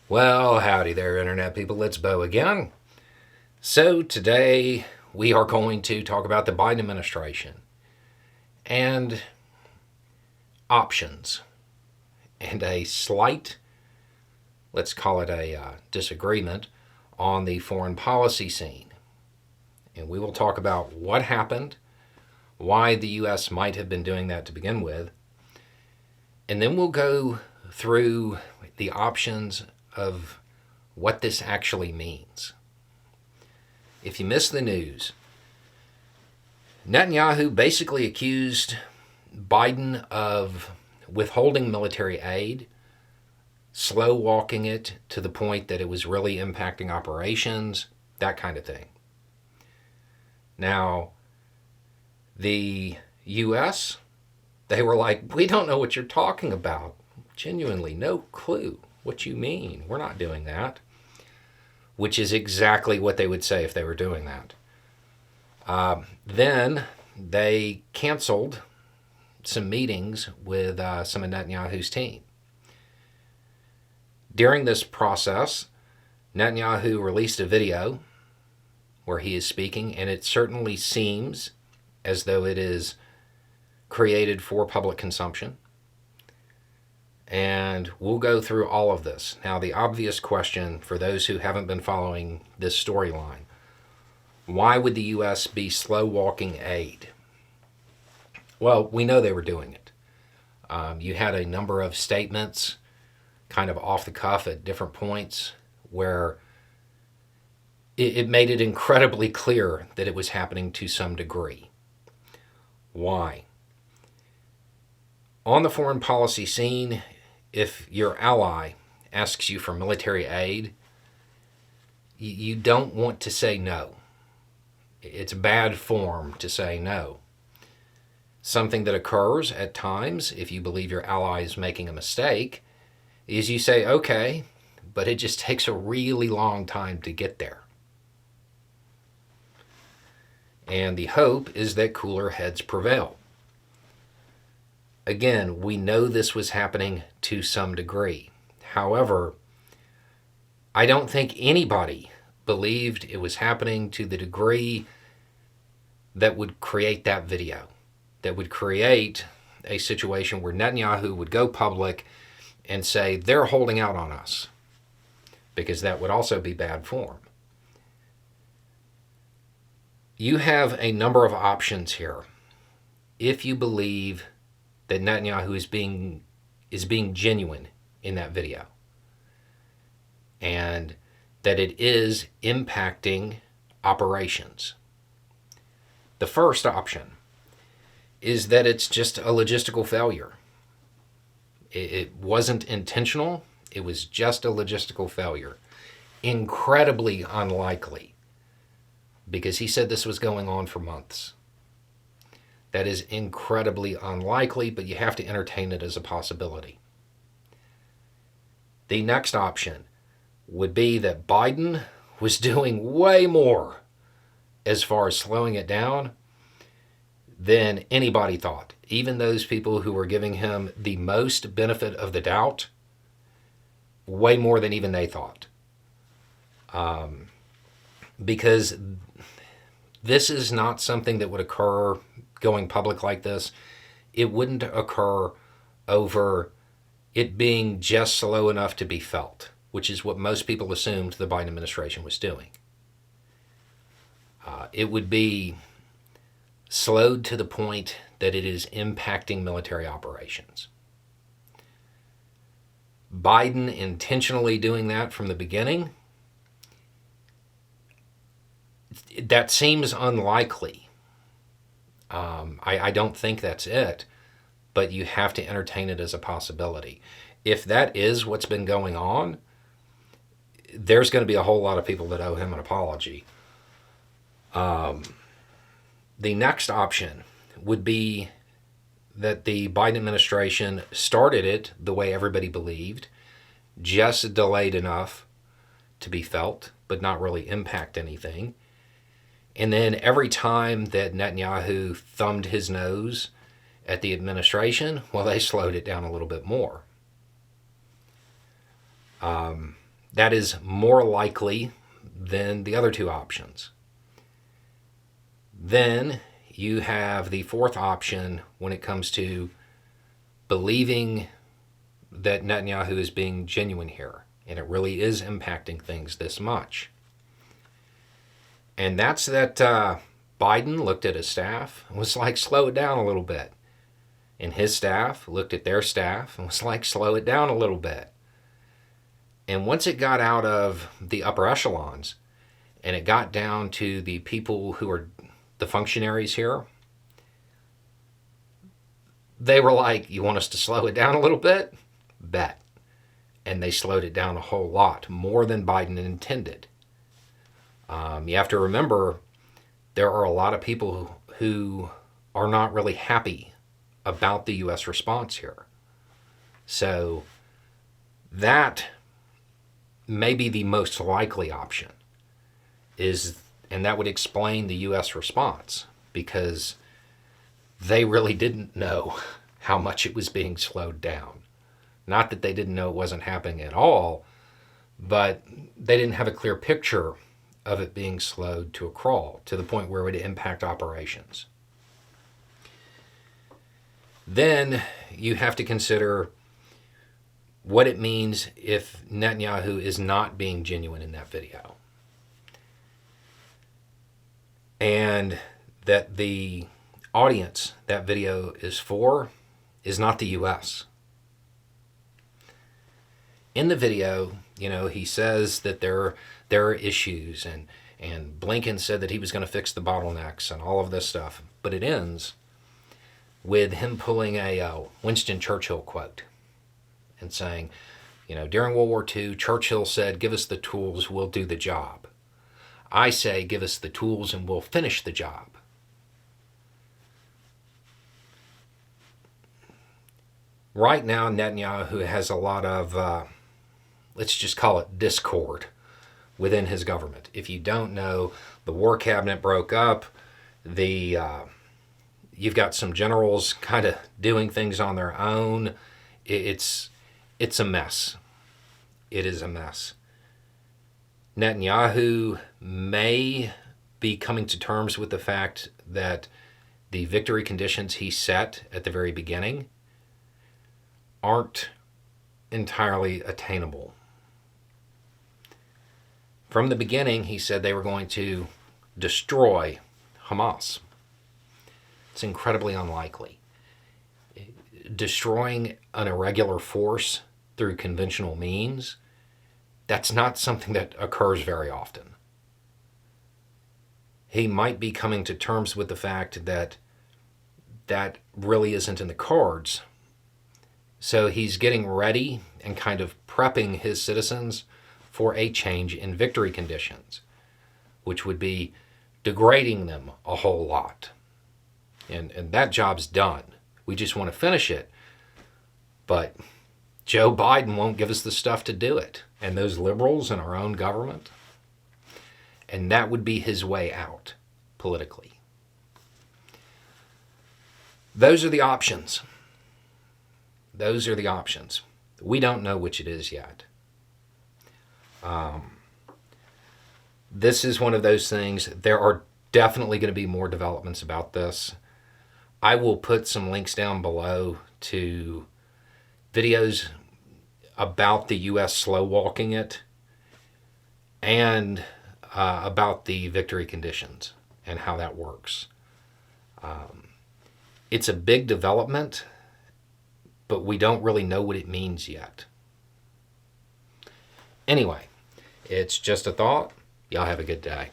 Well, howdy there, Internet people. It's Bo again. So, today we are going to talk about the Biden administration and options and a slight, let's call it a disagreement on the foreign policy scene. And we will talk about what happened, why the U.S. might have been doing that to begin with, and then we'll go through the options of what this actually means. If you missed the news, Netanyahu basically accused Biden of withholding military aid, slow walking it to the point that it was really impacting operations, that kind of thing. Now, the U.S., they were like, we don't know what you're talking about. Genuinely, no clue what you mean. We're not doing that. Which is exactly what they would say if they were doing that. Then they canceled some meetings with some of Netanyahu's team. During this process, Netanyahu released a video where he is speaking, and it certainly seems as though it is created for public consumption. And we'll go through all of this. Now, the obvious question for those who haven't been following this storyline, why would the U.S. be slow walking aid? Well, we know they were doing it. You had a number of statements kind of off the cuff at different points where it made it incredibly clear that it was happening to some degree. Why? On the foreign policy scene, if your ally asks you for military aid, you don't want to say no. It's bad form to say no. Something that occurs at times, if you believe your ally is making a mistake, is you say, okay, but it just takes a really long time to get there. And the hope is that cooler heads prevail. Again, we know this was happening to some degree. However, I don't think anybody believed it was happening to the degree that would create that video, that would create a situation where Netanyahu would go public and say they're holding out on us, because that would also be bad form. You have a number of options here. If you believe that Netanyahu is being genuine in that video, and that it is impacting operations. The first option is that it's just a logistical failure. It wasn't intentional, it was just a logistical failure. Incredibly unlikely, because he said this was going on for months. That is incredibly unlikely, but you have to entertain it as a possibility. The next option would be that Biden was doing way more as far as slowing it down than anybody thought. Even those people who were giving him the most benefit of the doubt, way more than even they thought. Because this is not something that would occur going public like this. It wouldn't occur over it being just slow enough to be felt, which is what most people assumed the Biden administration was doing. It would be slowed to the point that it is impacting military operations. Biden intentionally doing that from the beginning, that seems unlikely. I don't think that's it, but you have to entertain it as a possibility. If that is what's been going on, there's going to be a whole lot of people that owe him an apology. The next option would be that the Biden administration started it the way everybody believed, just delayed enough to be felt, but not really impact anything. And then every time that Netanyahu thumbed his nose at the administration, well, they slowed it down a little bit more. That is more likely than the other two options. Then you have the fourth option when it comes to believing that Netanyahu is being genuine here, and it really is impacting things this much. And that's that Biden looked at his staff and was like, slow it down a little bit. And his staff looked at their staff and was like, slow it down a little bit. And once it got out of the upper echelons and it got down to the people who are the functionaries here, they were like, you want us to slow it down a little bit? Bet. And they slowed it down a whole lot, more than Biden intended. You have to remember, there are a lot of people who are not really happy about the U.S. response here. So that may be the most likely option, and that would explain the U.S. response, because they really didn't know how much it was being slowed down. Not that they didn't know it wasn't happening at all, but they didn't have a clear picture of it being slowed to a crawl, to the point where it would impact operations. Then you have to consider what it means if Netanyahu is not being genuine in that video. And that the audience that video is for is not the U.S. In the video, he says that there are issues, and Blinken said that he was going to fix the bottlenecks and all of this stuff. But it ends with him pulling a Winston Churchill quote and saying, during World War II, Churchill said, give us the tools, we'll do the job. I say, give us the tools and we'll finish the job. Right now, Netanyahu has a lot of, let's just call it discord within his government. If you don't know, the war cabinet broke up. You've got some generals kind of doing things on their own. It's a mess. It is a mess. Netanyahu may be coming to terms with the fact that the victory conditions he set at the very beginning aren't entirely attainable. From the beginning, he said they were going to destroy Hamas. It's incredibly unlikely. Destroying an irregular force through conventional means, that's not something that occurs very often. He might be coming to terms with the fact that that really isn't in the cards. So he's getting ready and kind of prepping his citizens for a change in victory conditions, which would be degrading them a whole lot. And that job's done. We just want to finish it. But Joe Biden won't give us the stuff to do it. And those liberals in our own government. And that would be his way out politically. Those are the options. Those are the options. We don't know which it is yet. This is one of those things. There are definitely going to be more developments about this. I will put some links down below to videos about the U.S. slow walking it and about the victory conditions and how that works. It's a big development, but we don't really know what it means yet. Anyway, it's just a thought. Y'all have a good day.